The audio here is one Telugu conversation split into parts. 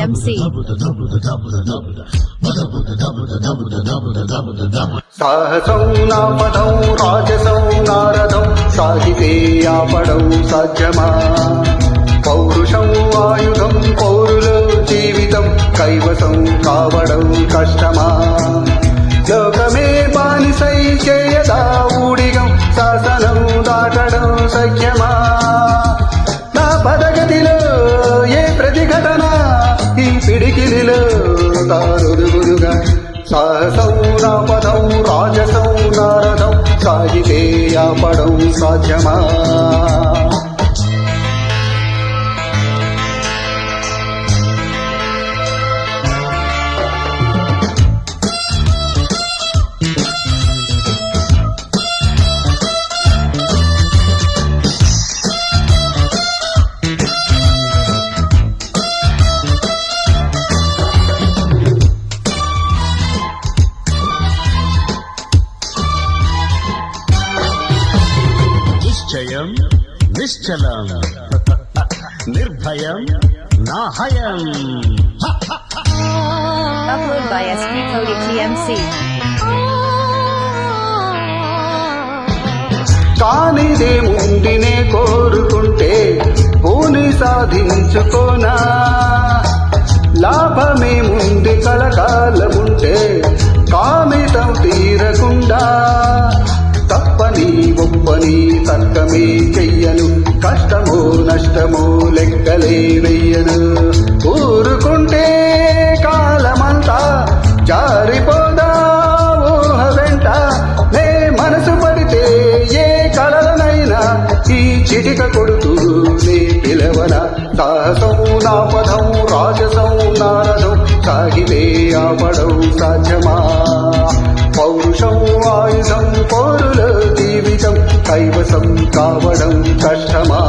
TMC. సాహసం నాపదం రాజసం నారదం సాగితే ఆపడం సాధ్యమా? పౌరుషం ఆయుధం పౌరుల జీవితం కైవసం కావడం కష్టమా? లోకమే బానిసై చేయదా ఊడిగం శాసనం దాటడం సఖ్యమా? నా పదగతిలో ఏ ప్రతిఘటన ఈ పిడికిలిలో తారుదుగురుగా సాహసం నాపదం రాజసం నారదం సాగితే ఆపడం సాధ్యమా? నిశ్చయం నిశ్చలం నిర్భయం నాహయం. Upload by SP Cody TMC. కానిదే ముండినే కోరుకుంటే పూని సాధించుకోనా? లాభమే ముందు కలకాలముంటే కామితం తీరకుండా తప్పని ఒప్పని తర్కమే చెయ్యను కష్టమో నష్టమో లెక్కలే వెయ్యను. ఊరుకుంటే కాలమంతా జారిపోదా ఊహ వెంట నే మనసు పడితే ఏ కలలనైనా ఈ చిటిక కొడుతూ నే పిలవన. సాహసం నాపదం రాజసం నారదం సాగితే ఆపడం సాధ్యమా? పౌరుషం ఆయుధం పౌరుల జీవితం కైవసం కావడం కష్టమా?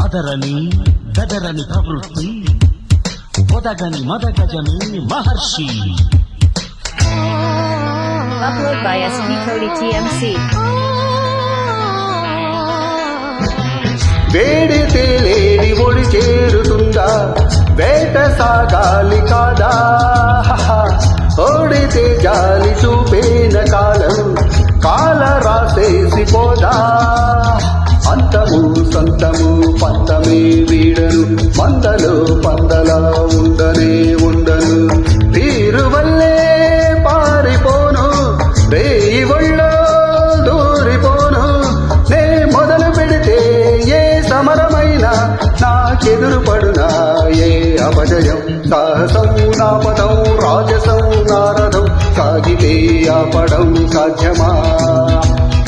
అదరని గదరని ప్రవృత్తి ఒదగని మదగజమే మహర్షి. Upload by SP Cody TMC. వేడితే లేని ఒడి చేరుతుందా? వేట సాగాలి కాదా? ఓడితే జాలి చూపేన కాలం కాల రాసేసి పోదా? అంతము సంతము పంతమే వీడను మందలో పందలా ఉండనే ఉండను. తీరు వల్లే పారిపోను రేయి ఒళ్ళో దూరిపోను. నే మొదలు పెడితే ఏ సమరమైనా నాకెదురు పడునా ఏ అపజయం? సాహసం నాపదం రాజసం నారదం సాగితే ఆపడం సాధ్యమా?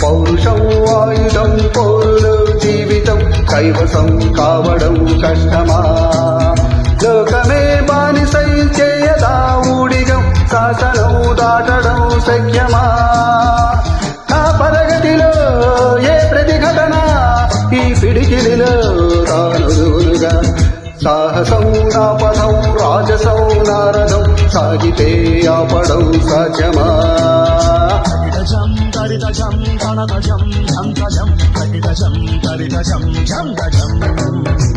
పౌరుషం ఆయుధం పౌరుల జీవితం కైవసం కావడం కష్టమా? లోకమే బానిసై చేయదా ఊడిగం శాసనం దాటడం సఖ్యమా? నా పదగతిలో ఏ ప్రతిఘటన ఈ పిడికిలిలో తానుగా సాహసం నాపదం రాజసం నారదం సాగితే ఆపడం సాధ్యమా? గజం గరిగజం గణగజం ఝం గజం గరిగజం గరిగజం ఝం గజం.